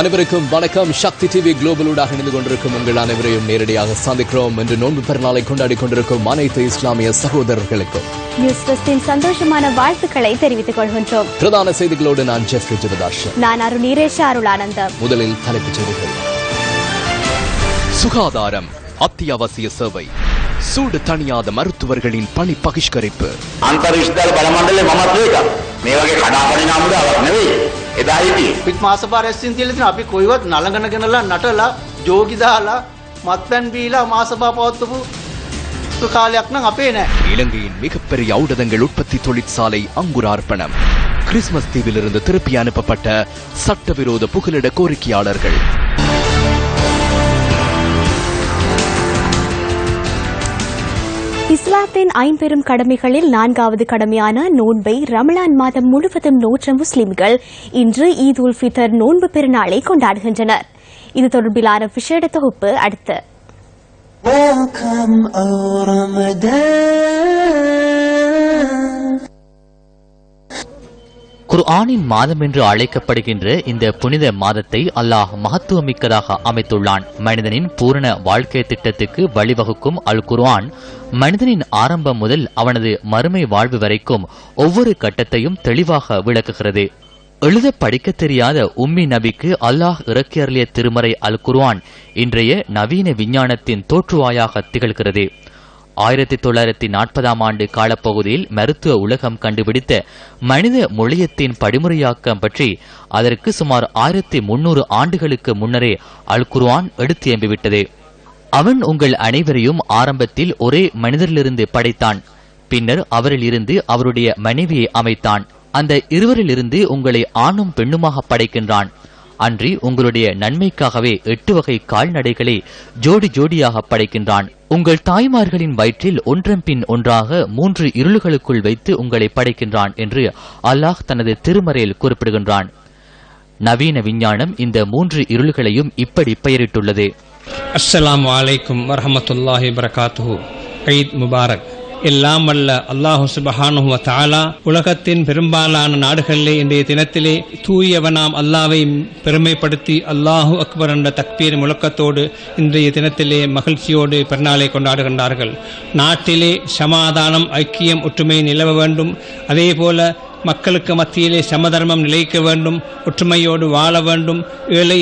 அனைவருக்கும் வணக்கம். சக்தி டிவி குளோபலூடாக இணைந்து கொண்டிருக்கும் உங்கள் அனைவரையும் நேரடியாக சந்திக்கிறோம். இன்று நோன்பு பெருநாளை கொண்டாடி கொண்டிருக்கும் அனைத்து இஸ்லாமிய சகோதரர்களுக்கும் நியூஸ் ஃபர்ஸ்டின் சந்தோஷமான வாழ்த்துக்களை தெரிவித்துக் கொள்கின்றோம். பிரதான செய்திகளோடு நான் ஜெஃப்ரி ஜெபதார்ஷன். நான் அருணீரேஷ் அருளானந்தம். முதலில் தலைப்புச் செய்திகள். சுகாதாரம் அத்தியாவசிய சேவை. சூடு தணியாத மருத்துவர்களின் பணி பகிஷ்கரிப்பு. අන්තර්විශ්වවිද්‍යාල බලමණ්ඩලයේ මමත් ඒක මේ වගේ කඩාපරිණාමයක් අවශ්‍ය නෙවෙයි. එදා හිටියේ පිට මාසපාරැස්සින් තියලා තියෙන අපි කොයිවත් නලඟන ගෙනලා නටලා ජෝගි දාලා මත්පැන් බීලා මාසපා පවත්වපු කාලයක් නම් අපේ නෑ. இலங்கையின் மிகப்பெரிய ஔடதங்கள் உற்பத்தி தொழிற்சாலை அங்குரார்ப்பணம். கிறிஸ்துமஸ் தீவிலிருந்து திருப்பி அனுப்பப்பட்ட சட்டவிரோத புகலிட கோரிக்கையாளர்கள். இஸ்லாத்தின் ஐம்பெரும் கடமைகளில் 4வது கடமையான நோன்பை ரமலான் மாதம் முழுவதும் நோற்ற முஸ்லிம்கள் இன்று ஈத் உல் ஃபித்ர் நோன்பு பெருநாளை கொண்டாடுகின்றனர். இது தொடர்பிலான விசேட தொகுப்பு அடுத்து. குர்ஆனின் மாதம் என்று அழைக்கப்படுகின்ற இந்த புனித மாதத்தை அல்லாஹ் மகத்துவமிக்கதாக அமைத்துள்ளான். மனிதனின் பூரண வாழ்க்கை திட்டத்துக்கு வழிவகுக்கும் அல் குர்ஆன் மனிதனின் ஆரம்பம் முதல் அவனது மறுமை வாழ்வு வரைக்கும் ஒவ்வொரு கட்டத்தையும் தெளிவாக விளக்குகிறது. எழுத படிக்க தெரியாத உம்மி நபிக்கு அல்லாஹ் இறக்கியருளிய திருமறை அல் குர்ஆன் இன்றைய நவீன விஞ்ஞானத்தின் தோற்றுவாயாக திகழ்கிறது. 1940ஆம் ஆண்டு காலப்பகுதியில் மருத்துவ உலகம் கண்டுபிடித்த மனித மொழியத்தின் படிமுறையாக்கம் பற்றி அதற்கு சுமார் 1300 ஆண்டுகளுக்கு முன்னரே அல் குர்ஆன் எடுத்து எம்பிவிட்டது. அவன் உங்கள் அனைவரையும் ஆரம்பத்தில் ஒரே மனிதரிலிருந்து படைத்தான். பின்னர் அவரில் இருந்து அவருடைய மனைவியை அமைத்தான். அந்த இருவரிலிருந்து உங்களை ஆணும் பெண்ணுமாக படைக்கின்றான். அன்றி உங்களுடைய நன்மைக்காகவே 8 வகை கால்நடைகளை ஜோடி ஜோடியாக படைக்கின்றான். உங்கள் தாய்மார்களின் வயிற்றில் ஒன்றன் பின் ஒன்றாக 3 இருள்களுக்குள் வைத்து உங்களை படைக்கின்றான் என்று அல்லாஹ் தனது திருமறையில் குறிப்பிடுகின்றான். நவீன விஞ்ஞானம் இந்த 3 இருள்களையும் இப்படி பெயரிட்டுள்ளது. அஸ்ஸலாமு அலைக்கும் வரஹ்மத்துல்லாஹி வபரகாத்துஹு. ஈத் முபாரக். எல்லாம் வல்ல அல்லாஹு சுப்ஹானஹு வ தஆலா உலகத்தின் பெரும்பாலான நாடுகளிலே இன்றைய தினத்திலே தூயவனாம் அல்லாஹ்வை பெருமைப்படுத்தி அல்லாஹு அக்பர் என்ற தக்பீர் முழக்கத்தோடு இன்றைய தினத்திலே மகிழ்ச்சியோடு பெருநாளை கொண்டாடுகின்றார்கள். நாட்டிலே சமாதானம், ஐக்கியம், ஒற்றுமை நிலவ வேண்டும். அதேபோல மக்களுக்கு மத்தியிலே சமதர்மம் நிலைக்க வேண்டும், ஒற்றுமையோடு வாழ வேண்டும். ஏழை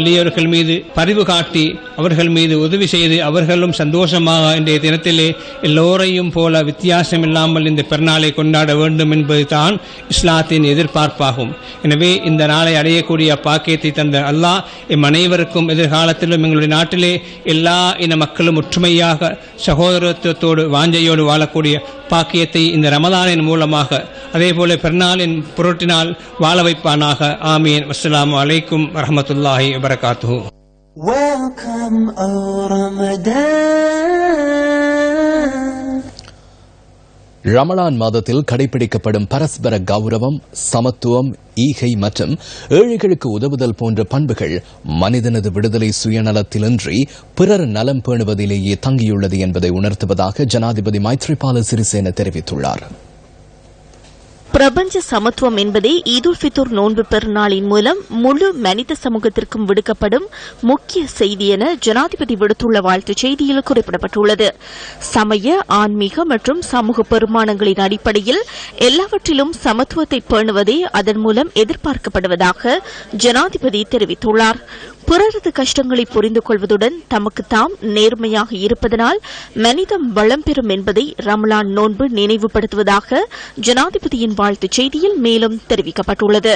எளியவர்கள் மீது பரிவு காட்டி அவர்கள் மீது உதவி செய்து அவர்களும் சந்தோஷமாக இன்றைய தினத்திலே எல்லோரையும் போல வித்தியாசம் இல்லாமல் இந்த பெருநாளை கொண்டாட வேண்டும் என்பதுதான் இஸ்லாத்தின் எதிர்பார்ப்பாகும். எனவே இந்த நாளை அடையக்கூடிய பாக்கியத்தை தந்த அல்லாஹ் எம் அனைவருக்கும் எதிர்காலத்திலும் எங்களுடைய நாட்டிலே எல்லா இன மக்களும் ஒற்றுமையாக சகோதரத்துவத்தோடு வாஞ்சையோடு வாழக்கூடிய பாக்கியத்தை இந்த ரமலானின் மூலமாக அதேபோல பெருநாளின் பொருட்டினால் வாழ வைப்பானாக. ஆமீன். அஸ்ஸலாமு அலைக்கும் வரஹ்மத்துல்லாஹி வபரகாத்துஹு. ரமலான் மாதத்தில் கடைபிடிக்கப்படும் பரஸ்பர கௌரவம், சமத்துவம், ஈகை மற்றும் ஏழைகளுக்கு உதவுதல் போன்ற பண்புகள் மனிதனது விடுதலை சுயநலத்திலின்றி பிறர் நலம் பேணுவதிலேயே தங்கியுள்ளது என்பதை உணர்த்துவதாக ஜனாதிபதி மைத்ரிபால சிறிசேன தெரிவித்துள்ளார். பிரபஞ்ச சமத்துவம் என்பதே ஈத் உல் ஃபித்ர் நோன்பு பெருநாளின் மூலம் முழு மனித சமூகத்திற்கும் விடுக்கப்படும் முக்கிய செய்தி என ஜனாதிபதி விடுத்துள்ள வாழ்த்துச் செய்தியில் குறிப்பிடப்பட்டுள்ளது. சமய, ஆன்மீக மற்றும் சமூக பெருமானங்களின் அடிப்படையில் எல்லாவற்றிலும் சமத்துவத்தை பேணுவதே அதன் மூலம் எதிர்பார்க்கப்படுவதாக ஜனாதிபதி தெரிவித்துள்ளார். பிறரது கஷ்டங்களை புரிந்து கொள்வதுடன் தமக்கு தாம் நேர்மையாக இருப்பதனால் மனிதம் வளம் பெறும் என்பதை ரமலான் நோன்பு நினைவுபடுத்துவதாக ஜனாதிபதியின் வாழ்த்துச் செய்தியில் மேலும் தெரிவிக்கப்பட்டுள்ளது.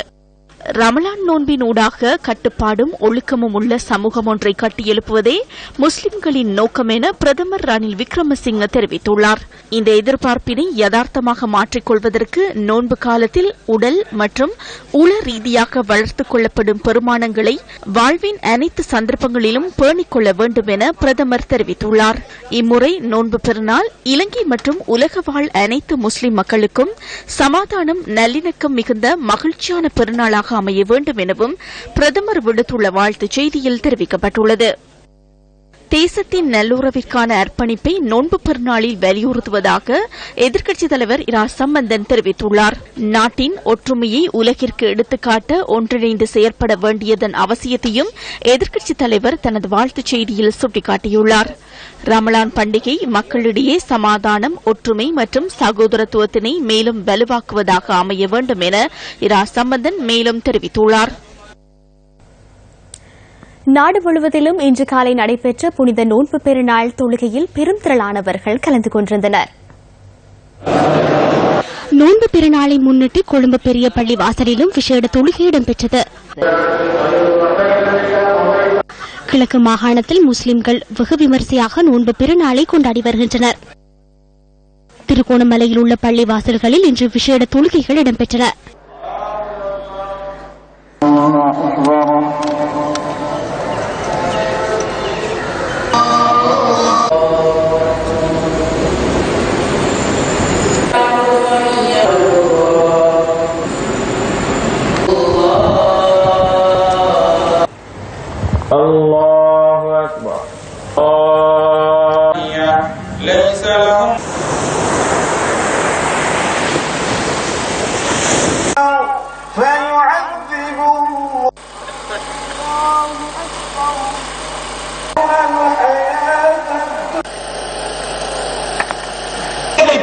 ரமலான் நோன்பின் ஊடாக கட்டுப்பாடும் ஒழுக்கமும் உள்ள சமூகம் ஒன்றை கட்டியெழுப்புவதே முஸ்லிம்களின் நோக்கம் என பிரதமர் ரணில் விக்ரமசிங்க தெரிவித்துள்ளார். இந்த எதிர்பார்ப்பினை யதார்த்தமாக மாற்றிக்கொள்வதற்கு நோன்பு காலத்தில் உடல் மற்றும் உள ரீதியாக வளர்த்துக் கொள்ளப்படும் பெருமானங்களை வாழ்வின் அனைத்து சந்தர்ப்பங்களிலும் பேணிக் கொள்ள வேண்டும் என பிரதமர் தெரிவித்துள்ளார். இம்முறை நோன்பு பெருநாள் இலங்கை மற்றும் உலக வாழ் அனைத்து முஸ்லிம் மக்களுக்கும் சமாதானம், நல்லிணக்கம் மிகுந்த மகிழ்ச்சியான பெருநாளாக அமைய வேண்டும் எனவும் பிரதமர் விடுத்துள்ள வாழ்த்துச் செய்தியில் தெரிவிக்கப்பட்டுள்ளது. தேசத்தின் நல்லுறவிற்கான அர்ப்பணிப்பை நோன்பு பெருநாளில் வலியுறுத்துவதாக எதிர்க்கட்சித் தலைவர் இரா சம்பந்தன் தெரிவித்துள்ளார். நாட்டின் ஒற்றுமையை உலகிற்கு எடுத்துக்காட்ட ஒன்றிணைந்து செயற்பட வேண்டியதன் அவசியத்தையும் எதிர்க்கட்சித் தலைவர் தனது வாழ்த்துச் செய்தியில் சுட்டிக்காட்டியுள்ளார். ரமலான் பண்டிகை மக்களிடையே சமாதானம், ஒற்றுமை மற்றும் சகோதரத்துவத்தினை மேலும் வலுவாக்குவதாக அமைய வேண்டும் என இரா சம்பந்தன் மேலும் தெரிவித்துள்ளார். நாடு முழுவதிலும் இன்று காலை நடைபெற்ற புனித நோன்பு பெருநாள் தொழுகையில் பெரும் திரளானவர்கள் கலந்து கொண்டிருந்தனர். நோன்பு பெருநாளை முன்னிட்டு கொழும்பு பெரிய பள்ளி வாசலிலும் விசேட தொழுகை இடம்பெற்றது. கிழக்கு மாகாணத்தில் முஸ்லிம்கள் வெகு விமரிசையாக நோன்பு பெருநாளை கொண்டாடி வருகின்றனர். திருகோணமலையில் உள்ள பள்ளி வாசல்களில் இன்று விசேட தொழுகைகள் இடம்பெற்றன.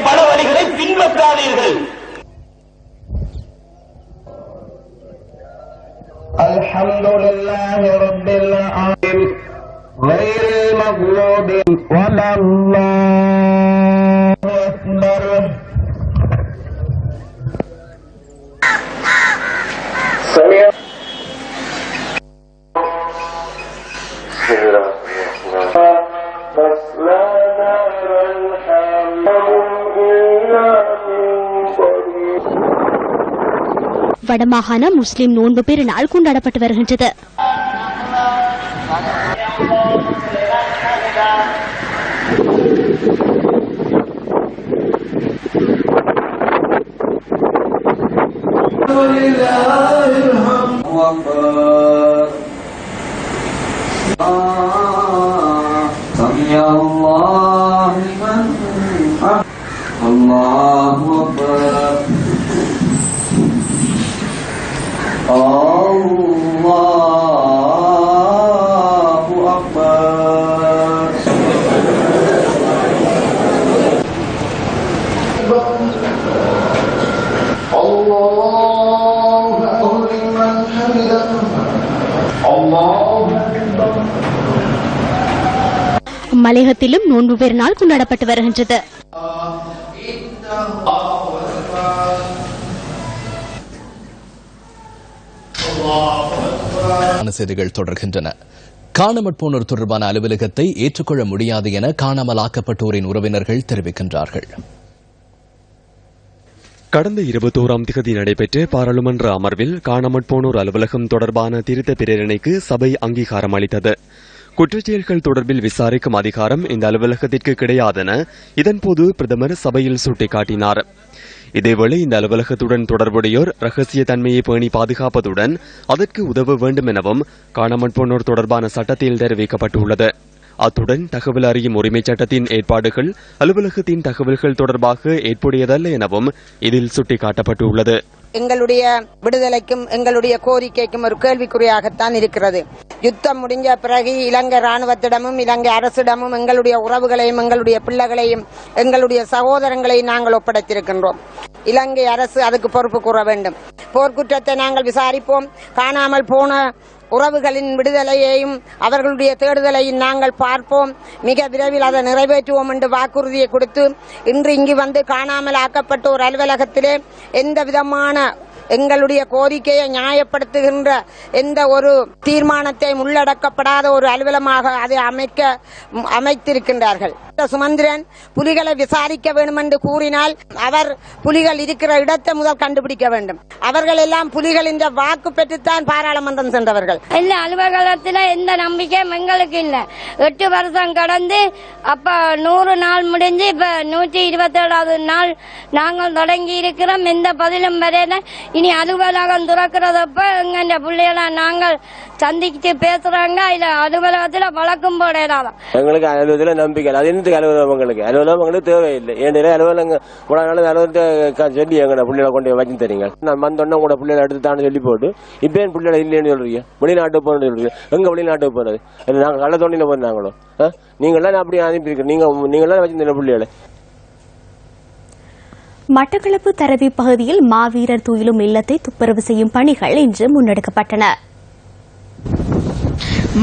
பல வழிகளை பின்பற்றாதீர்கள். அல்ஹம்துலில்லாஹி ரப்பில் ஆலமீன் கய்ரில் மக்லூபி வலல்லாஹு அக்பர். வடமாகாண முஸ்லிம் நோன்பு பெருநாள் கொண்டாடப்பட்டு வருகின்றது. மலையகத்திலும் நோன்பு பெருநாள் கொண்டாடப்பட்டு வருகின்றது. செய்திகள் தொடர்கின்றன. காணாமற் போனோர் தொடர்பான அலுவலகத்தை ஏற்றுக்கொள்ள முடியாது என காணாமலாக்கப்பட்டோரின் உறவினர்கள் தெரிவிக்கின்றார்கள். கடந்த 21ஆம் திகதி நடைபெற்ற பாராளுமன்ற அமர்வில் காணாமற் போனோர் அலுவலகம் தொடர்பான திருத்த பிரேரணைக்கு சபை அங்கீகாரம் அளித்தது. குற்றச்செயல்கள் தொடர்பில் விசாரிக்கும் அதிகாரம் இந்த அலுவலகத்திற்கு கிடையாதென இதன்போது பிரதமர் சபையில் சுட்டிக்காட்டினார். இதேவேளை இந்த அலுவலகத்துடன் தொடர்புடையோர் ரகசிய தன்மையை பேணி பாதுகாப்பதுடன் அதற்கு உதவ வேண்டும் எனவும் காணாமற் போனோர் தொடர்பான சட்டத்தில் தெரிவிக்கப்பட்டுள்ளது. அத்துடன் தகவல் அறியும் உரிமைச் சட்டத்தின் ஏற்பாடுகள் அலுவலகத்தின் தகவல்கள் தொடர்பாக ஏற்புடையதல்ல எனவும் இதில் சுட்டிக்காட்டப்பட்டுள்ளது. எங்களுடைய விடுதலைக்கும் எங்களுடைய கோரிக்கைக்கும் ஒரு கேள்விக்குறியாகத்தான் இருக்கிறது. யுத்தம் முடிஞ்ச பிறகு இலங்கை ராணுவத்திடமும் இலங்கை அரசிடமும் எங்களுடைய உறவுகளையும் எங்களுடைய பிள்ளைகளையும் எங்களுடைய சகோதரங்களையும் நாங்கள் ஒப்படைத்திருக்கின்றோம். இலங்கை அரசு அதுக்கு பொறுப்பு கூற வேண்டும். போர்க்குற்றத்தை நாங்கள் விசாரிப்போம். காணாமல் போன உறவுகளின் விடுதலையையும் அவர்களுடைய தேடுதலையும் நாங்கள் பார்ப்போம். மிக விரைவில் அதை நிறைவேற்றுவோம் என்று வாக்குறுதியை கொடுத்து இன்று இங்கு வந்து காணாமல் ஆக்கப்பட்ட ஒரு அலுவலகத்திலே எந்த விதமான எங்களுடைய கோரிக்கையை நியாயப்படுத்துகின்ற எந்த ஒரு தீர்மானத்தை உள்ளடக்கப்படாத ஒரு அலுவலமாக அதை அமைத்திருக்கின்றார்கள். சுமந்திரன் புலிகளை விசாரிக்க வேண்டும் என்று கூறினால் அவர் புலிகள் இருக்கிற இடத்தை முதல் கண்டுபிடிக்க வேண்டும். அவர்கள் எல்லாம் புலிகளின் வாக்கு பெற்றுத்தான் பாராளுமன்றம் சென்றவர்கள். இல்ல அலுவலகத்தில் எந்த நம்பிக்கையும் எங்களுக்கு இல்ல. 8 வருஷம் கடந்து அப்ப 100 நாள் முடிஞ்சு இப்ப 127வது நாள் நாங்கள் தொடங்கி இருக்கிறோம். எந்த பதிலும் வரையில இனி அலுவலகம் துறக்கிறதப்ப எங்க பிள்ளைகளாம் நாங்கள் சந்திச்சு பேசுறாங்க. இல்ல அலுவலகத்துல வழக்கம் போடலாம். எங்களுக்கு அலுவலகத்தில் நம்பிக்கை அது என்னத்துக்கு அலுவலகம் எங்களுக்கு தேவையில்லை. ஏன் அலுவலகம் அலுவலகத்தை சொல்லி எங்க பிள்ளைகளை கொண்டு வச்சு தரீங்க. நான் வந்தோன்னா உங்களோட பிள்ளைகளை எடுத்து தானே சொல்லி போட்டு இப்ப என் பிள்ளைகளை இல்லைன்னு சொல்றீங்க. வெளிநாட்டுக்கு போகணும்னு சொல்றீங்க. எங்க வெளிநாட்டுக்கு போறது? நாங்கள் கள்ள தோண்டில போனாங்களோ நீங்களாம் அப்படி அனுப்பியிருக்க நீங்களாம் வச்சிருந்த பிள்ளைகளை. மட்டக்களப்பு தரவி பகுதியில் மாவீரர் துயிலும் இல்லத்தை துப்புரவு செய்யும் பணிகள் இன்று முன்னெடுக்கப்பட்டன.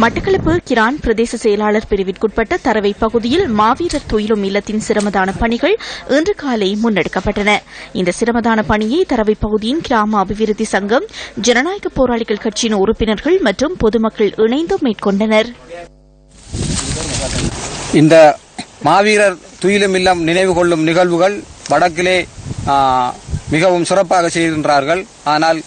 மட்டக்களப்பு கிரான் பிரதேச செயலாளர் பிரிவிற்குட்பட்ட தரவை பகுதியில் மாவீரர் துயிலும் இல்லத்தின் சிரமதான பணிகள் இன்று காலை முன்னெடுக்கப்பட்டன. இந்த சிரமதான பணியை தரவை பகுதியின் கிராம அபிவிருத்தி சங்கம், ஜனநாயக போராளிகள் கட்சியின் உறுப்பினர்கள் மற்றும் பொதுமக்கள் இணைந்து மேற்கொண்டனர். இந்த மாவீரர் துயிலும் இல்லம் நினைவு கொள்ளும் நிகழ்வுகள் வடக்கிலே மிகவும் சிறப்பாக செய்கின்றார்கள். ஆனால்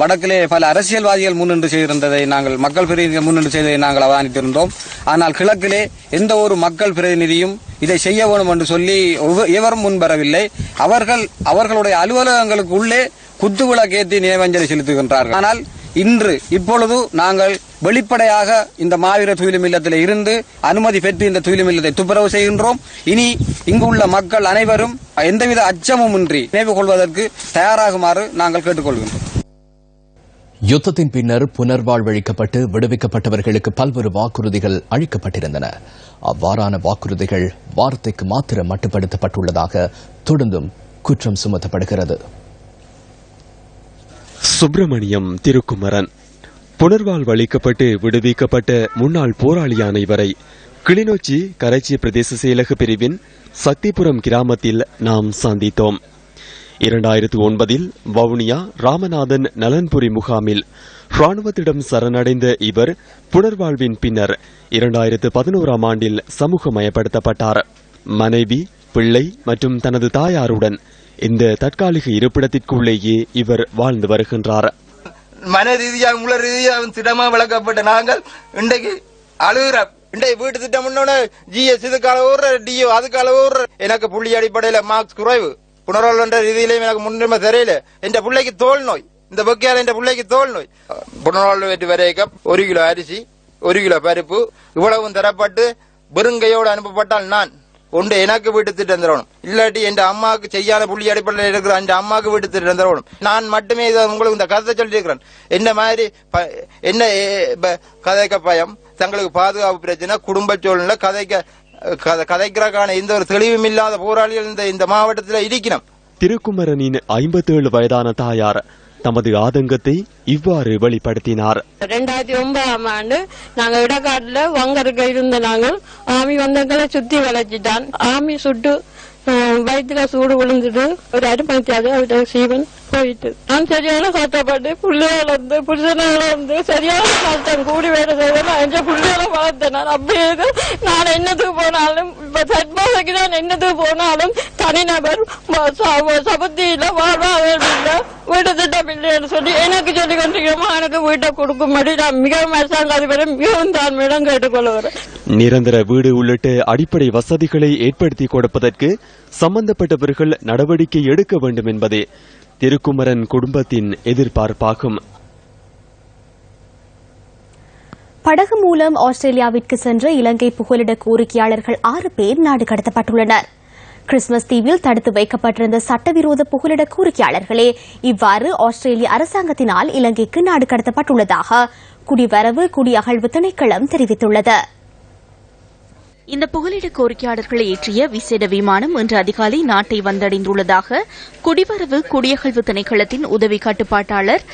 வடக்கிலே பல அரசியல்வாதிகள் முன்னின்று செய்திருந்ததை நாங்கள் மக்கள் பிரதிநிதிகள் முன்னின்று செய்ததை நாங்கள் அவதானித்திருந்தோம். ஆனால் கிழக்கிலே எந்த ஒரு மக்கள் பிரதிநிதியும் இதை செய்ய வேண்டும் என்று சொல்லி எவரும் முன்வரவில்லை. அவர்களுடைய அலுவலகங்களுக்கு உள்ளே குத்துவிளக்கேற்றி நினைவஞ்சலி செலுத்துகின்றார்கள். ஆனால் இப்பொழுது நாங்கள் வெளிப்படையாக இந்த மாவீரர் துயிலும் இல்லத்தில் இருந்து அனுமதி பெற்று இந்த துயிலும் இல்லத்தை துப்புரவு செய்கின்றோம். இனி இங்கு உள்ள மக்கள் அனைவரும் எந்தவித அச்சமுமின்றி நினைவு கொள்வதற்கு தயாராகுமாறு நாங்கள் கேட்டுக்கொள்கின்றோம். யுத்தத்தின் பின்னர் புனர்வாழ்வளிக்கப்பட்டு விடுவிக்கப்பட்டவர்களுக்கு பல்வேறு வாக்குறுதிகள் அளிக்கப்பட்டிருந்தன. அவ்வாறான வாக்குறுதிகள் வார்த்தைக்கு மாத்திரம் மட்டுப்படுத்தப்பட்டுள்ளதாக தொடர்ந்தும் குற்றம் சுமத்தப்படுகிறது. சுப்பிரமணியம் திருக்குமரன் புனர்வாழ்வளிக்கப்பட்டு விடுவிக்கப்பட்ட முன்னாள் போராளியான இவரை கிளிநொச்சி கரைச்சி பிரதேச செயலக பிரிவின் சக்திபுரம் கிராமத்தில் நாம் சந்தித்தோம். 2009 வவுனியா ராமநாதன் நலன்புரி முகாமில் ராணுவத்திடம் சரணடைந்த இவர் புனர்வாழ்வின் பின்னர் 2011 ஆண்டில் சமூகமயப்படுத்தப்பட்டார். மனைவி, பிள்ளை மற்றும் தனது தாயாருடன் இந்த தற்காலிக இருப்பிடத்திற்குள்ளேயே இவர் வாழ்ந்து வருகின்றார். மன ரீதியாக உள்ள ரீதியாக திடமா வளர்க்கப்பட்ட நாங்கள் இன்றைக்கு அழுகிறோம். இன்றைக்கு வீட்டு திட்டம் ஜிஎஸ் இதுக்கால ஊர்ற டிஓ அதுக்கால ஊர்ற எனக்கு புள்ளி அடிப்படையில மார்க்ஸ் குறைவு புனர்வாழ்வு ரீதியிலையும் எனக்கு முன்னுரிமை தெரியல. என் பிள்ளைக்கு தோல் நோய், இந்த பக்கியால என் பிள்ளைக்கு தோல் நோய். புனர்வாழ்வு வெற்றி வரைக்கும் 1 கிலோ அரிசி 1 கிலோ பருப்பு இவ்வளவும் தரப்பட்டு வெறுங்கையோடு அனுப்பப்பட்டால் நான் ஒன்று எனக்கு வீட்டு திட்டம் தரணும். இல்லாட்டி என் அம்மாவுக்கு செய்யாத புள்ளி அடிப்படையில் இருக்கிற என் அம்மாவுக்கு வீட்டு திட்டம் தரணும். நான் மட்டுமே உங்களுக்கு இந்த கதை சொல்லி இருக்கிறேன். என்ன மாதிரி என்ன கதைக்க பயம், தங்களுக்கு பாதுகாப்பு பிரச்சனை, குடும்ப சூழ்நிலை கதைக்கிறக்கான எந்த ஒரு தெளிவும் இல்லாத போராளிகள் இந்த மாவட்டத்தில் இருக்கணும். திருக்குமரனின் 57 வயதான தாயார் தமது ஆதங்கத்தை இவ்வாறு வெளிப்படுத்தினார். 2009 ஆண்டு நாங்க இடக்காட்டுல வங்கருக்க இருந்த நாங்கள் ஆமி வந்தங்களை சுத்தி வளைச்சிட்டான். ஆமி சுட்டு வயிற்றுல சூடு விழுந்துட்டு ஒரு அடிப்படையாக அவருடைய சீவன் போயிட்டு நான் சரியான கஷ்டப்பட்டு புள்ளைகளை வந்து புருஷனால வந்து சரியான கஷ்டம் கூடி வேலை செய்வேன். என்ற புள்ளைகளை வளர்த்தேன். நான் அப்படியே நான் என்னத்துக்கு போனாலும் இப்ப சட்மாசைக்கு நான் என்னத்துக்கு போனாலும் தனிநபர் சபத்தியில வாழ்வாக வீட்டு திட்டம் இல்லைன்னு சொல்லி எனக்கு சொல்லி கொண்டிருக்கிறோமா எனக்கு வீட்டை கொடுக்கும்படி நான் மிகவும் அரசாங்க அதிபரை மிகவும் தாழ்மையிடம் கேட்டுக்கொள்கிறேன். நிரந்தர வீடு உள்ளிட்ட அடிப்படை வசதிகளை ஏற்படுத்தி கொடுப்பதற்கு சம்பந்தப்பட்டவர்கள் நடவடிக்கை எடுக்க வேண்டும் என்பதே திருக்குமரன் குடும்பத்தின் எதிர்பார்ப்பாகும். படகு மூலம் ஆஸ்திரேலியாவிற்கு சென்ற இலங்கை புகலிட கோரிக்கையாளர்கள் 6 பேர் நாடு கடத்தப்பட்டுள்ளனர். கிறிஸ்துமஸ் தீவில் தடுத்து வைக்கப்பட்டிருந்த சட்டவிரோத புகலிட கோரிக்கையாளர்களே இவ்வாறு ஆஸ்திரேலிய அரசாங்கத்தினால் இலங்கைக்கு நாடு கடத்தப்பட்டுள்ளதாக குடிவரவு குடியகழ்வு திணைக்களம் தெரிவித்துள்ளது. இந்த புகலிட கோரிக்கையாளர்களை ஏற்றிய விசேட விமானம் இன்று அதிகாலை நாட்டை வந்தடைந்துள்ளதாக குடிவரவு குடியகழ்வு திணைக்களத்தின் உதவி கட்டுப்பாட்டாளர்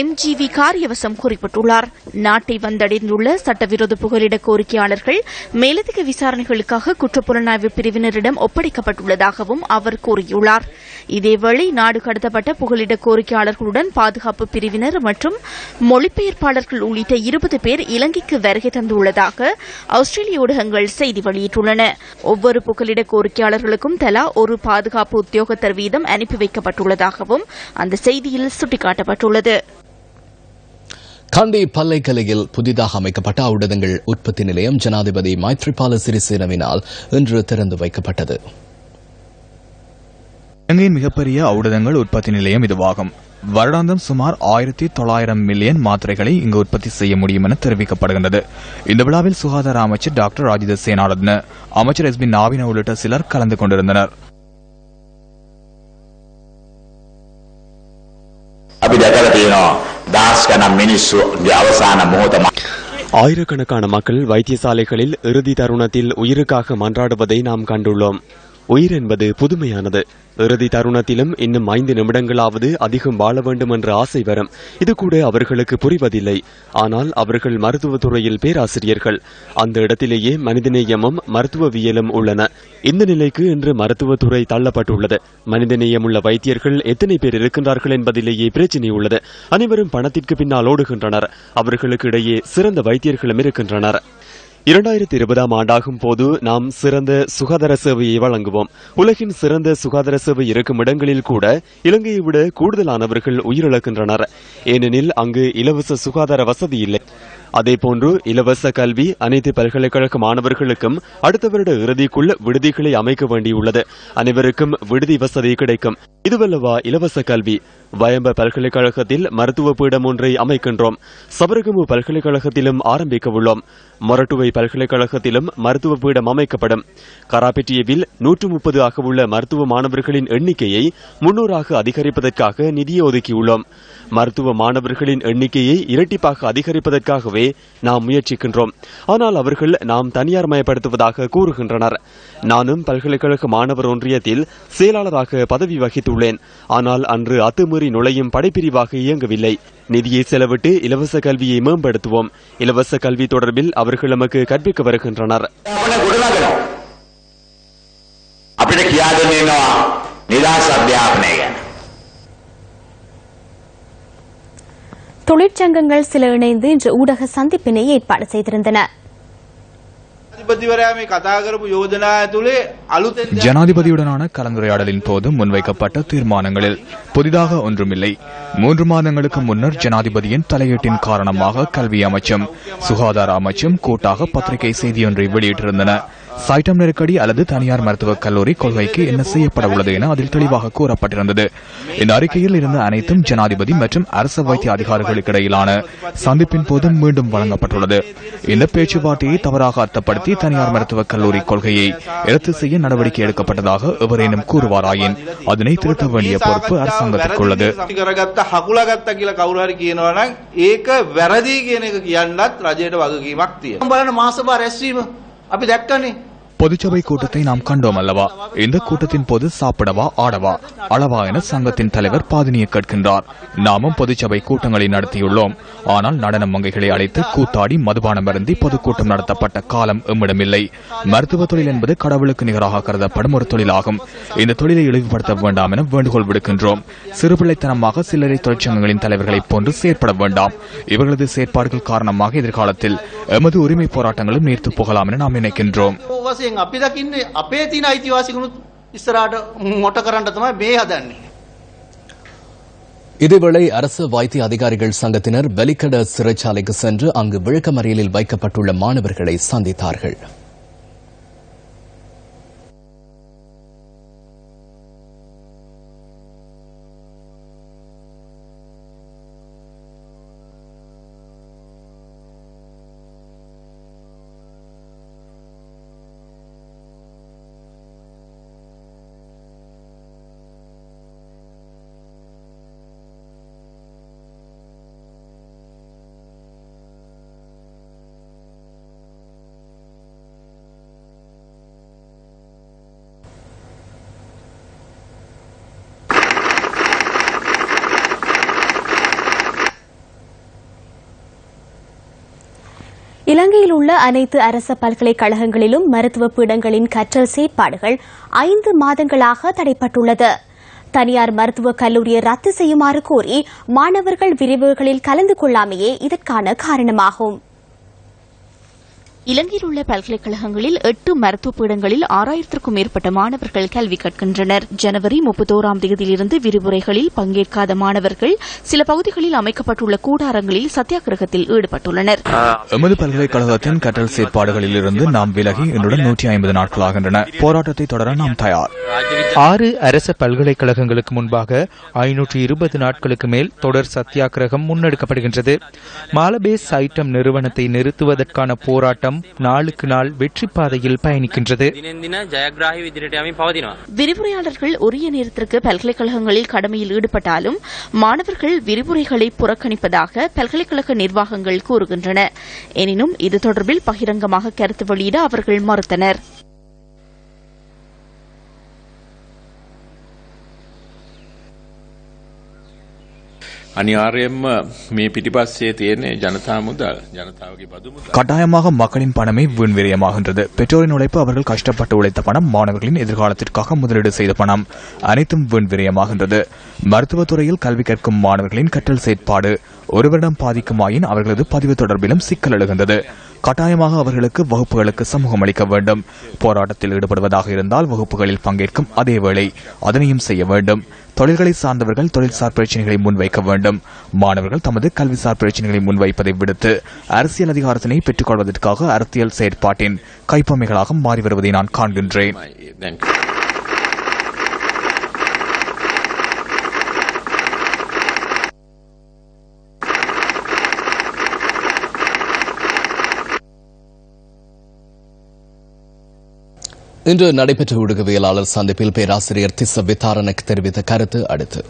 MGV காரியவசம் குறிப்பிட்டுள்ளார். நாட்டை வந்தடைந்துள்ள சட்டவிரோத புகலிட கோரிக்கையாளர்கள் மேலதிக விசாரணைகளுக்காக குற்றப்புலனாய்வு பிரிவினரிடம் ஒப்படைக்கப்பட்டுள்ளதாகவும் அவர் கூறியுள்ளார். இதேவேளை நாடு கடத்தப்பட்ட புகலிட கோரிக்கையாளர்களுடன் பாதுகாப்பு பிரிவினர் மற்றும் மொழிபெயர்ப்பாளர்கள் உள்ளிட்ட 20 பேர் இலங்கைக்கு வருகை தந்துள்ளதாக ஆஸ்திரேலிய ஊடகங்கள் செய்தி வெளியிட்டுள்ளன. ஒவ்வொரு புகலிட கோரிக்கையாளர்களுக்கும் தலா ஒரு பாதுகாப்பு உத்தியோகத்தர் வீதம் அனுப்பி வைக்கப்பட்டுள்ளதாகவும் அந்த செய்தியில் சுட்டிக்காட்டப்பட்டுள்ளது. கண்டி பல்லைக்கலையில் புதிதாக அமைக்கப்பட்ட ஊடகங்கள் உற்பத்தி நிலையம் ஜனாதிபதி மைத்ரிபால சிறிசேனவினால் இன்று திறந்து வைக்கப்பட்டது. இலங்கையின் மிகப்பெரிய ஊடகங்கள் உற்பத்தி நிலையம் இதுவாகும். வருடாந்தம் சுமார் 1900 மில்லியன் மாத்திரைகளை இங்கு உற்பத்தி செய்ய முடியும் என தெரிவிக்கப்படுகின்றது. இந்த விழாவில் சுகாதார அமைச்சர் டாக்டர் ராஜித சேனாரத்ன, அமைச்சர் எஸ் பி நாவின உள்ளிட்ட சிலர் கலந்து கொண்டிருந்தனர். ஆயிரக்கணக்கான மக்கள் வைத்தியசாலைகளில் இறுதி தருணத்தில் உயிருக்காக மன்றாடுவதை நாம் கண்டுள்ளோம். உயிர் என்பது புதுமையானது. இறுதி தருணத்திலும் இன்னும் 5 நிமிடங்களாவது அதிகம் வாழ வேண்டும் என்ற ஆசை வரும். இது கூட அவர்களுக்கு புரிவதில்லை. ஆனால் அவர்கள் மருத்துவத்துறையில் பேராசிரியர்கள். அந்த இடத்திலேயே மனிதநேயமும் மருத்துவவியலும் உள்ளன. இந்த நிலைக்கு இன்று மருத்துவத்துறை தள்ளப்பட்டுள்ளது. மனிதநேயமுள்ள வைத்தியர்கள் எத்தனை பேர் இருக்கின்றார்கள் என்பதிலேயே பிரச்சினை உள்ளது. அனைவரும் பணத்திற்கு பின்னால் ஓடுகின்றனர். அவர்களுக்கு இடையே சிறந்த வைத்தியர்களும் இருக்கின்றனர். 2020 ஆண்டாகும் போது நாம் சிறந்த சுகாதார சேவையை வழங்குவோம். உலகின் சிறந்த சுகாதார சேவை இருக்கும் இடங்களில் கூட இலங்கையை விட கூடுதலானவர்கள் உயிரிழக்கின்றனர். ஏனெனில் அங்கு இலவச சுகாதார வசதி இல்லை. அதேபோன்று இலவச கல்வி அனைத்து பல்கலைக்கழக மாணவர்களுக்கும் அடுத்த வருட இறுதிக்குள் விடுதிகளை அமைக்க வேண்டியுள்ளது. அனைவருக்கும் விடுதி வசதி கிடைக்கும். இதுவல்லவா இலவச கல்வி. வயம்ப பல்கலைக்கழகத்தில் மருத்துவ பீடம் ஒன்றை அமைக்கின்றோம். சபரகமு பல்கலைக்கழகத்திலும் ஆரம்பிக்க உள்ளோம். மொரட்டுவை பல்கலைக்கழகத்திலும் மருத்துவ பீடம் அமைக்கப்படும். கராபெட்டியவில் 130 ஆக உள்ள மருத்துவ மாணவர்களின் எண்ணிக்கையை 300 அதிகரிப்பதற்காக நிதியை ஒதுக்கியுள்ளோம். மருத்துவ மாணவர்களின் எண்ணிக்கையை இரட்டிப்பாக அதிகரிப்பதற்காகவே நாம் முயற்சிக்கின்றோம். ஆனால் அவர்கள் நாம் தனியார் மயப்படுத்துவதாக கூறுகின்றனர். நானும் பல்கலைக்கழக மாணவர் ஒன்றியத்தில் செயலாளராக பதவி வகித்துள்ளேன். ஆனால் அன்று அத்துமீறி நுழையும் படைப்பிரிவாக இயங்கவில்லை. நிதியை செலவிட்டு இலவச கல்வியை மேம்படுத்துவோம். இலவச கல்வி தொடர்பில் அவர்கள் நமக்கு கற்பிக்க வருகின்றனர். தொழிற்சங்கங்கள் சில இணைந்து இன்று ஊடக சந்திப்பினை ஏற்பாடு செய்திருந்தன. ஜனாதிபதியுடனான கலந்துரையாடலின் போது முன்வைக்கப்பட்ட தீர்மானங்களில் புதிதாக ஒன்றுமில்லை. 3 மாதங்களுக்கு முன்னர் ஜனாதிபதியின் தலையீட்டின் காரணமாக கல்வி அமைச்சும் சுகாதார அமைச்சும் கூட்டாக பத்திரிகை செய்தியொன்றை வெளியிட்டிருந்தன. சைட்டம் நெருக்கடி அல்லது தனியார் மருத்துவக் கல்லூரி கொள்கைக்கு என்ன செய்யப்பட உள்ளது என அதில் தெளிவாக கூறப்பட்டிருந்தது. இந்த அறிக்கையில் இருந்த அனைத்தும் ஜனாதிபதி மற்றும் அரசு வைத்திய அதிகாரிகளுக்கு இடையிலான சந்திப்பின் போது மீண்டும் வழங்கப்பட்டுள்ளது. இந்த பேச்சுவார்த்தையை தவறாக அர்த்தப்படுத்தி தனியார் மருத்துவக் கல்லூரி கொள்கையை ரத்து செய்ய நடவடிக்கை எடுக்கப்பட்டதாக எவரேனும் கூறுவாராயின் அதனை திருத்த வேண்டிய பொறுப்பு அரசாங்கத்திற்கு உள்ளது. பொதுச்சபை கூட்டத்தை நாம் கண்டோம் அல்லவா? இந்த கூட்டத்தின் போது சாப்பிடவா ஆடவா அளவா என சங்கத்தின் தலைவர் பாதினியை கேட்கின்றார். நாமும் பொதுச்சபை கூட்டங்களை நடத்தியுள்ளோம். ஆனால் நடன மங்கைகளை அழைத்து கூத்தாடி மதுபானம் அருந்தி பொதுக்கூட்டம் நடத்தப்பட்ட காலம் எம்மிடமில்லை. மருத்துவ தொழில் என்பது கடவுளுக்கு நிகராக கருதப்படும் ஒரு தொழிலாகும். இந்த தொழிலை இழிவுபடுத்த வேண்டாம் என வேண்டுகோள் விடுக்கின்றோம். சிறுபிள்ளைத்தனமாக சில்லறை தொழிற்சங்கங்களின் தலைவர்களைப் போன்று செயற்பட வேண்டாம். இவர்களது செயற்பாடுகள் காரணமாக எதிர்காலத்தில் எமது உரிமை போராட்டங்களும் நீர்த்து போகலாம் என நாம் நினைக்கின்றோம். අපි දකින්නේ අපේ තියෙන අයිතිවාසිකනුත් ඉස්සරහට මොට කරන්න තමයි මේ හදන්නේ. இதேவேளை அரசு வைத்திய அதிகாரிகள் சங்கத்தினர் வெலிக்கட சிறைச்சாலைக்கு சென்று அங்கு விளக்கமறியலில் வைக்கப்பட்டுள்ள மாணவர்களை சந்தித்தார்கள். இலங்கையில் உள்ள அனைத்து அரச பல்கலைக்கழகங்களிலும் மருத்துவ பீடங்களின் கற்றல் செயற்பாடுகள் 5 மாதங்களாக தடைப்பட்டுள்ளது. தனியார் மருத்துவக் கல்லூரியை ரத்து செய்யுமாறு கோரி மாணவர்கள் விரிவுகளில் கலந்து கொள்ளாமையே இதற்கான காரணமாகும். இலங்கையில் உள்ள பல்கலைக்கழகங்களில் 8 மருத்துவ பீடங்களில் 6000க்கும் மேற்பட்ட மாணவர்கள் கல்வி கற்கின்றனர். ஜனவரி 31ஆம் தேதியிலிருந்து விரிவுரைகளில் பங்கேற்காத மாணவர்கள் சில பகுதிகளில் அமைக்கப்பட்டுள்ள கூடாரங்களில் சத்தியாகிரகத்தில் ஈடுபட்டுள்ளனர். எமது பல்கலைக்கழகத்தின் கற்றல் செயற்பாடுகளில் இருந்து நாம் விலகி இன்றுடன் 150 நாட்களாகின்றன. போராட்டத்தை தொடர நாம் தயார். 6 அரச பல்கலைக்கழகங்களுக்கு முன்பாக 520 நாட்களுக்கு மேல் தொடர் சத்தியாகிரகம் முன்னெடுக்கப்படுகின்றது. மாலபேஸ் ஐட்டம் நிறுவனத்தை நிறுத்துவதற்கான போராட்டம் நாளுக்கு நாள் வெற்றி பாதையில் பயணிக்கின்றது. விரிவுரையாளர்கள் உரிய நேரத்திற்கு பல்கலைக்கழகங்களில் கடமையில் ஈடுபட்டாலும் மாணவர்கள் விரிவுரைகளை புறக்கணிப்பதாக பல்கலைக்கழக நிர்வாகங்கள் கூறுகின்றன. எனினும் இது தொடர்பில் பகிரங்கமாக கருத்து வெளியிட அவர்கள் மறுத்தனர். கட்டாயமாக மக்களின் பணமே வீண் விரயமாகின்றது. பெற்றோரின் உழைப்பு, அவர்கள் கஷ்டப்பட்டு உழைத்த பணம், மாணவர்களின் எதிர்காலத்திற்காக முதலீடு செய்த பணம் அனைத்தும் வீண் விரயமாகின்றது. மருத்துவத்துறையில் கல்வி கற்கும் மாணவர்களின் கற்றல் செயற்பாடு ஒருவரிடம் பாதிக்குமாயின் அவர்களது பதிவு தொடர்பிலும் சிக்கல் எழுகின்றது. கட்டாயமாக அவர்களுக்கு வகுப்புகளுக்கு சமூகம் அளிக்க வேண்டும். போராட்டத்தில் ஈடுபடுவதாக இருந்தால் வகுப்புகளில் பங்கேற்கும் அதேவேளை அதனையும் செய்ய வேண்டும். தொழில்களை சார்ந்தவர்கள் தொழில்சார் பிரச்சினைகளை முன்வைக்க வேண்டும். மாணவர்கள் தமது கல்விசார் பிரச்சினைகளை முன்வைப்பதை விடுத்து அரசியல் அதிகாரத்தினை பெற்றுக் கொள்வதற்காக அரசியல் செயற்பாட்டின் கைப்பொம்மைகளாக மாறி வருவதை நான் காண்கின்றேன். இன்று நடைபெற்ற ஊடகவியலாளர் சந்திப்பில் பேராசிரியர் திஸ்ஸ விதாரனுக்கு தெரிவித்த கருத்து அடுத்து.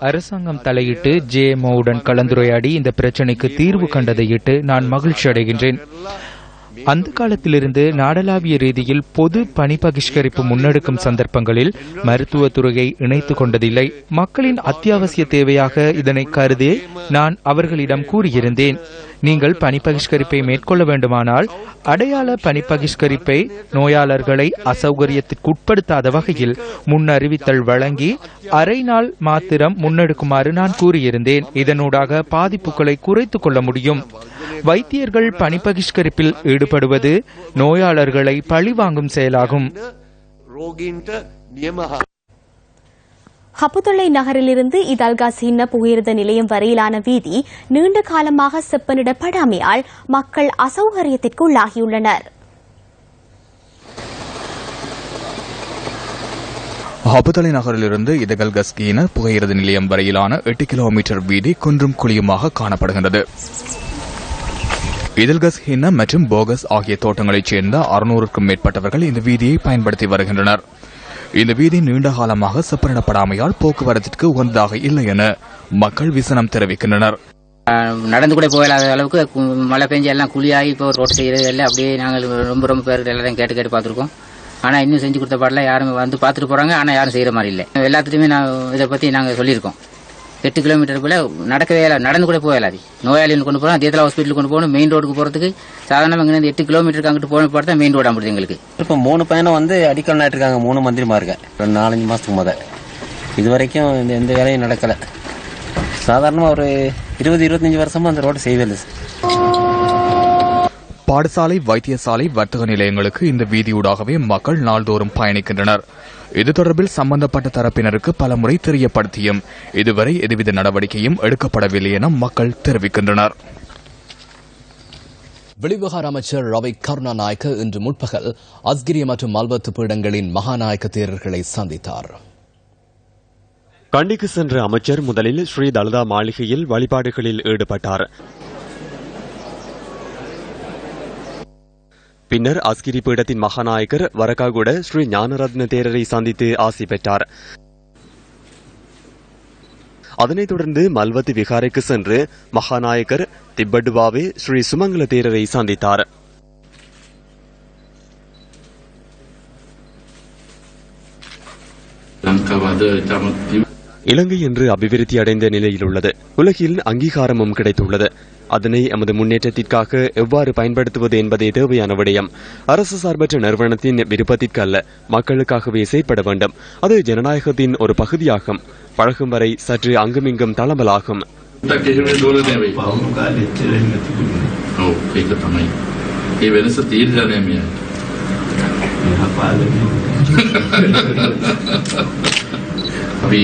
அரசாங்கம் தலையிட்டு ஜேஎம்ஓவுடன் கலந்துரையாடி இந்த பிரச்சினைக்கு தீர்வு கண்டதையிட்டு நான் மகிழ்ச்சி அடைகின்றேன். அந்த காலத்திலிருந்து நாடளாவிய ரீதியில் பொது பணி பகிஷ்கரிப்பு முன்னெடுக்கும் சந்தர்ப்பங்களில் மருத்துவத்துறையை இணைத்துக் கொண்டதில்லை. மக்களின் அத்தியாவசிய தேவையாக இதனை கருதி நான் அவர்களிடம் கூறியிருந்தேன். நீங்கள் பணி பகிஷ்கரிப்பை மேற்கொள்ள வேண்டுமானால் அடையாள பணி பகிஷ்கரிப்பை நோயாளர்களை அசௌகரியத்திற்கு உட்படுத்தாத வகையில் முன்னறிவித்தல் வழங்கி அரை நாள் மாத்திரம் முன்னெடுக்குமாறு நான் கூறியிருந்தேன். இதனூடாக பாதிப்புகளை குறைத்துக் கொள்ள முடியும். வைத்தியர்கள் பணி பகிஷ்கரிப்பில் ஈடுபடுவது நோயாளர்களை பழிவாங்கும் செயலாகும். ஹப்புதொல்லை நகரிலிருந்து இதல்காசின்ன புகையிரத நிலையம் வரையிலான வீதி நீண்ட காலமாக செப்பனிடப்படாமையால் மக்கள் அசௌகரியத்திற்கு உள்ளாகியுள்ளனர். ஹப்புதொல்லை நகரிலிருந்து இதல்கஸ்கின புகையிரத நிலையம் வரையிலான 8 கிலோமீட்டர் வீதி குன்றும் குழியுமாக காணப்படுகின்றது. இதல்கஸ் ஹின்ன மற்றும் போகஸ் ஆகிய தோட்டங்களைச் சேர்ந்த 600க்கும் மேற்பட்டவர்கள் இந்த வீதியை பயன்படுத்தி வருகின்றனர். இந்த வீதி நீண்ட காலமாக செப்பனிடப்படாமையால் போக்குவரத்திற்கு உகந்ததாக இல்லை என மக்கள் விசனம் தெரிவிக்கின்றனர். நடந்து கூட போயிடாத அளவுக்கு மழை பெஞ்சு எல்லாம் குழியாகி இப்போ ரோட் செய்யறது இல்லை. அப்படியே நாங்கள் ரொம்ப பேருக்கு எல்லாரும் கேட்டு பார்த்துருக்கோம். ஆனால் இன்னும் செஞ்சு கொடுத்த பாடல யாரும் வந்து பார்த்துட்டு போறாங்க. ஆனால் யாரும் செய்யற மாதிரி இல்லை. எல்லாத்துக்குமே நான் இதை பற்றி நாங்கள் சொல்லியிருக்கோம். 8 கிலோமீட்டருக்குள்ள நடக்கவே இல்லை, நடந்து கூட போகலாது. நோயாளிகள் கொண்டு போகிறோம், தேத்தலா ஹாஸ்பிட்டலுக்கு கொண்டு போகணும். மெயின் ரோடுக்கு போகிறதுக்கு சாதாரணமாக இங்கே 8 கிலோமீட்டருக்கு அங்கிட்டு போன பார்த்தா மெயின் ரோடு ஆம்பிடுது எங்களுக்கு. இப்போ 3 பயணம் வந்து அடிக்கல் நாட்டிருக்காங்க. 3 மந்திரிமா இருக்க 4-5 மாதத்துக்கு முதல் இது வரைக்கும் எந்த வேலையும் நடக்கலை. சாதாரணமாக ஒரு 20-25 வருஷமா அந்த ரோடு செய்யவில்லை. பாடசாலை, வைத்தியசாலை, வர்த்தக நிலையங்களுக்கு இந்த வீதியூடாகவே மக்கள் நாள்தோறும் பயணிக்கின்றனர். இது தொடர்பில் சம்பந்தப்பட்ட தரப்பினருக்கு பலமுறை தெரியப்படுத்தியும் இதுவரை எதுவித நடவடிக்கையும் எடுக்கப்படவில்லை என மக்கள் தெரிவிக்கின்றனர். வெளிவிவகார அமைச்சர் ரவி கருணாநாயக்க இன்று முற்பகல் அஸ்கிரிய மற்றும் மல்வத்து பீடங்களின் மகாநாயக்க தேரர்களை சந்தித்தார். கண்டிக்கு சென்ற அமைச்சர் முதலில் ஸ்ரீ தலதா மாளிகையில் வழிபாடுகளில் ஈடுபட்டார். பின்னர் அஸ்கிரி பீடத்தின் மகாநாயக்கர் வரகாகுட ஸ்ரீ ஞானரத்ன தேரரை சந்தித்து ஆசி பெற்றார். அதனைத் தொடர்ந்து மல்வத்து விகாரைக்கு சென்று மகாநாயக்கர் திப்பட்டுவாவே ஸ்ரீ சுமங்கல தேரரை சந்தித்தார். இலங்கை என்று அபிவிருத்தி அடைந்த நிலையில் உள்ளது. உலகில் அங்கீகாரமும் கிடைத்துள்ளது. அதனை எமது முன்னேற்றத்திற்காக எவ்வாறு பயன்படுத்துவது என்பதே தேவையான விடயம். அரசு சார்பற்ற நிறுவனத்தின் விருப்பத்திற்கு அல்ல, மக்களுக்காகவே செயற்பட வேண்டும். அது ஜனநாயகத்தின் ஒரு பகுதியாகும். பழகும் வரை சற்று அங்குமிங்கும் தளம்பலாகும். එහෙම දෝලනය වෙයි. වවුණු කාලේ එච්චර නැතිකුනේ. ඔව් ඒක තමයි. ඒ වෙනස තීරණය නෑ මෙයා. අපි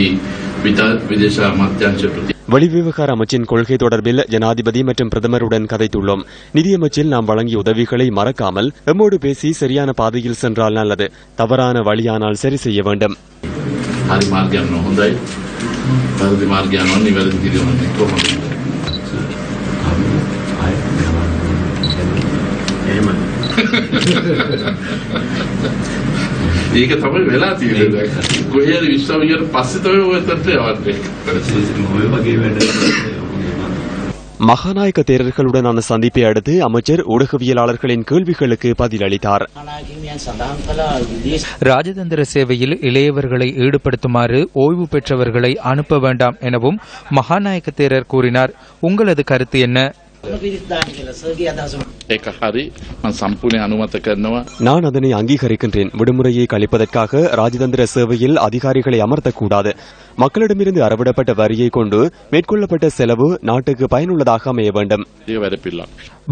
විදේශ අමාත්‍යාංශ வெளிவிவகார அமைச்சின் கொள்கை தொடர்பில் ஜனாதிபதி மற்றும் பிரதமருடன் கதைத்துள்ளோம். நிதியமைச்சில் நாம் வழங்கிய உதவிகளை மறக்காமல் எம்மோடு பேசி சரியான பாதையில் சென்றால் நல்லது. தவறான வழியானால் சரி செய்ய வேண்டும். හරි මාර්ගයක් නොහොඳයි. වැරදි මාර්ගයක් නො නිවැරදි කිරීමක් කොහොමද? ඒක තමයි වෙලා තියෙන්නේ. කොහේ හරි විශ්වවිද්‍යාලයට පස්සේ තමයි ඔය තත්ත්වය ආවේ. ඔය වගේ වැඩ மகாநாயக்க தேரர்களுடனான சந்திப்பை அடுத்து அமைச்சர் ஊடகவியலாளர்களின் கேள்விகளுக்கு பதிலளித்தார். ராஜதந்திர சேவையில் இளையவர்களை ஈடுபடுத்துமாறு ஓய்வு பெற்றவர்களை அனுப்ப வேண்டாம் எனவும் மகாநாயக்க தேரர் கூறினார். உங்களது கருத்து என்ன? ඒක හරි මම සම්පූර්ණ අනුමත කරනවා. நான் அதனை அங்கீகரிக்கின்றேன். விடுமுறையை கழிப்பதற்காக ராஜதந்திர சேவையில் அதிகாரிகளை அமர்த்தக்கூடாது. மக்களிடமிருந்து அறவிடப்பட்ட வரியை கொண்டு மேற்கொள்ளப்பட்ட செலவு நாட்டுக்கு பயனுள்ளதாக அமைய வேண்டும்.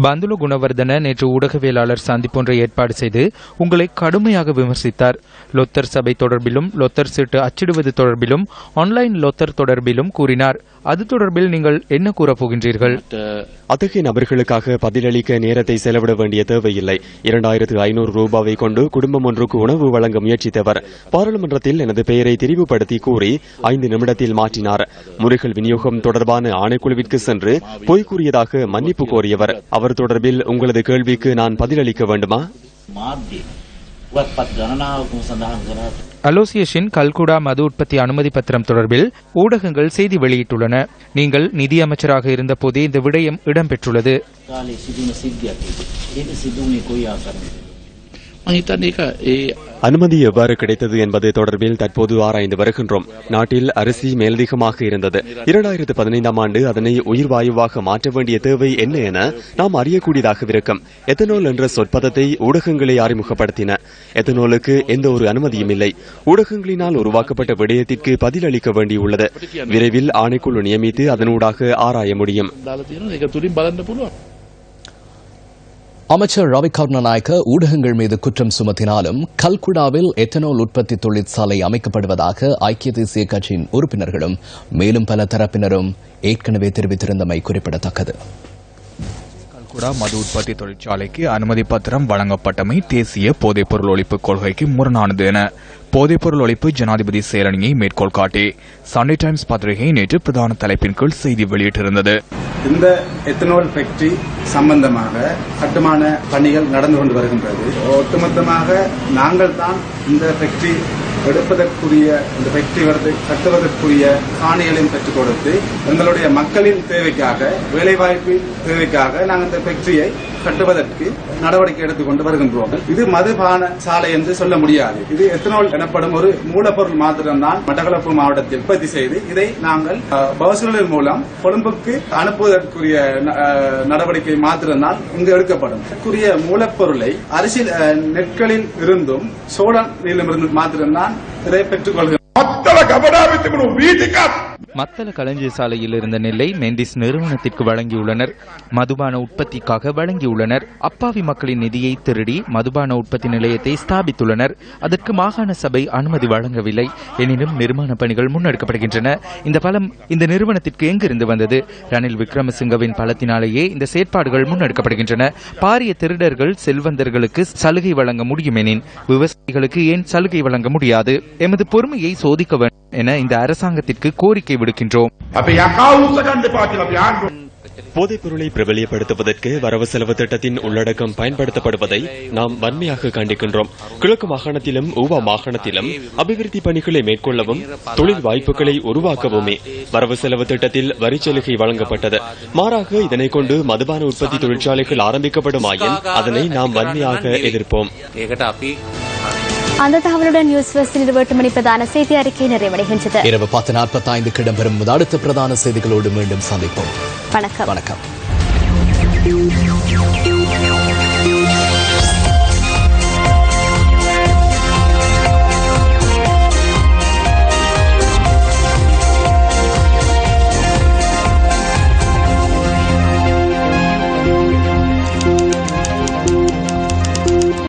பந்துல குணவர்தன நேற்று ஊடகவியலாளர் சந்திப்பொன்றை ஏற்பாடு செய்து உங்களை கடுமையாக விமர்சித்தார். லொத்தர் சபை தொடர்பிலும் லொத்தர் சீட்டு அச்சிடுவது தொடர்பிலும் ஆன்லைன் லொத்தர் தொடர்பிலும் கூறினார். அது தொடர்பில் நீங்கள் என்ன கூறப் போகின்றீர்கள்? அத்தகைய நபர்களுக்காக பதிலளிக்க நேரத்தை செலவிட வேண்டிய தேவையில்லை. 2500 ரூபாவை கொண்டு குடும்பம் ஒன்றுக்கு உணவு வழங்க முயற்சித்தவர் பாராளுமன்றத்தில் எனது பெயரை தெரிவுபடுத்தி கூறி 5 நிமிடத்தில் மாற்றினார். முறைகள் விநியோகம் தொடர்பான ஆணைக்குழுவிற்கு சென்று பொய் கூறியதாக மன்னிப்பு கோரியவர். அவர் தொடர்பில் உங்களது கேள்விக்கு நான் பதிலளிக்க வேண்டுமா? அலோசியேஷன் கல்குடா மது உற்பத்தி அனுமதி பத்திரம் தொடர்பில் ஊடகங்கள் செய்தி வெளியிட்டுள்ளன. நீங்கள் நிதி அமைச்சராக இருந்த போதே இந்த விடயம் இடம்பெற்றுள்ளது. அனுமதி எவ்வாறு கிடைத்தது என்பது தொடர்பில் தற்போது ஆராய்ந்து வருகின்றோம். நாட்டில் அரிசி மேலதிகமாக இருந்தது. 2015ஆம் ஆண்டு அதனை உயிர் வாயுவாக மாற்ற வேண்டிய தேவை என்ன என நாம் அறியக்கூடியதாக இருக்கும். எத்தனால் என்ற சொற்பதத்தை ஊடகங்களை அறிமுகப்படுத்தின. எத்தனாலுக்கு எந்த ஒரு அனுமதியும் இல்லை. ஊடகங்களினால் உருவாக்கப்பட்ட விடயத்திற்கு பதிலளிக்க வேண்டியுள்ளது. விரைவில் ஆணைக்குழு நியமித்து அதனூடாக ஆராய முடியும். அமைச்சர் ரவி கருணாநாயக்க ஊடகங்கள் மீது குற்றம் சுமத்தினாலும் கல்குடாவில் எத்தனால் உற்பத்தி தொழிற்சாலை அமைக்கப்படுவதாக ஐக்கிய தேசிய கட்சியின் உறுப்பினர்களும் மேலும் பல தரப்பினரும் ஏற்கனவே தெரிவித்திருந்தமை குறிப்பிடத்தக்கது. கல்குடா மது உற்பத்தி தொழிற்சாலைக்கு அனுமதி பத்திரம் வழங்கப்பட்டமை தேசிய போதைப்பொருள் ஒழிப்பு கொள்கைக்கு முரணானது என போதைப்பொருள் ஒழிப்பு ஜனாதிபதி செயலணியை மேற்கோள் காட்டி சண்டே டைம்ஸ் பத்திரிகை நேற்று பிரதான தலைப்பின் கீழ் செய்தி வெளியிட்டிருந்தது. இந்த எத்தனால் ஃபேக்டரி சம்பந்தமாக கட்டுமான பணிகள் நடந்து கொண்டு வருகின்றது. ஒட்டுமொத்தமாக நாங்கள் தான் இந்த ஃபேக்டரி எடுப்பதற்குரிய இந்த ஃபேக்டரி கட்டுவதற்குரிய காணிகளையும் பெற்றுக் கொடுத்து எங்களுடைய மக்களின் தேவைக்காக வேலைவாய்ப்பு தேவைக்காக நாங்கள் இந்த ஃபேக்டரியை கட்டுவதற்கு நடவடிக்கை எடுத்துக்கொண்டு வருகின்றோம். இது மதுபான சாலை என்று சொல்ல முடியாது. இது எத்தனால் எனப்படும் ஒரு மூலப்பொருள் மாத்திரம்தான் மட்டக்களப்பு மாவட்டத்தில் உற்பத்தி செய்து இதை நாங்கள் பஸ்களின் மூலம் கொழும்புக்கு அனுப்புவதற்குரிய நடவடிக்கை மாத்திரம்தான் இங்கு எடுக்கப்படும். இதற்குரிய மூலப்பொருளை அரிசி நெற்களில் இருந்தும் சோழனிலும் இருந்து மாத்திரம்தான் இதை பெற்றுக் கொள்கிறோம். மத்தள களஞ்சிய சாலையில் இருந்த நெல்லை மெண்டிஸ் நிறுவனத்திற்கு வழங்கியுள்ளனர். மதுபான உற்பத்திக்காக வழங்கியுள்ளனர். அப்பாவி மக்களின் நிதியை திருடி மதுபான உற்பத்தி நிலையத்தை ஸ்தாபித்துள்ளனர். அதற்கு மாகாண சபை அனுமதி வழங்கவில்லை. எனினும் நிர்மாண பணிகள் முன்னெடுக்கப்படுகின்றன. இந்த பலம் இந்த நிறுவனத்திற்கு எங்கிருந்து வந்தது? ரணில் விக்ரமசிங்கவின் பலத்தினாலேயே இந்த செயற்பாடுகள் முன்னெடுக்கப்படுகின்றன. பாரிய திருடர்கள் செல்வந்தர்களுக்கு சலுகை வழங்க முடியும் எனின் விவசாயிகளுக்கு ஏன் சலுகை வழங்க முடியாது? எமது பொறுமையை சோதிக்க வேண்டும் என இந்த அரசாங்கத்திற்கு கோரிக்கை விடுக்கின்றோம். போதைப் பொருளை பிரபலியப்படுத்துவதற்கு வரவு செலவு திட்டத்தின் உள்ளடக்கம் பயன்படுத்தப்படுவதை நாம் வன்மையாக கண்டிக்கின்றோம். கிழக்கு மாகாணத்திலும் ஊவா மாகாணத்திலும் அபிவிருத்தி பணிகளை மேற்கொள்ளவும் தொழில் வாய்ப்புகளை உருவாக்கவுமே வரவு செலவு திட்டத்தில் வரிச்சலுகை வழங்கப்பட்டது. மாறாக இதனை கொண்டு மதுபான உற்பத்தி தொழிற்சாலைகள் ஆரம்பிக்கப்படுமாயின் அதனை நாம் வன்மையாக எதிர்ப்போம். அந்த தகவலுடன் நியூஸ் ஃபர்ஸ்டில் 8 மணி பிரதான செய்தி அறிக்கை நிறைவடைகின்றது. இரவு 10:45 இடம்பெறும் அடுத்த பிரதான செய்திகளோடு மீண்டும் சந்திப்போம். வணக்கம். வணக்கம்.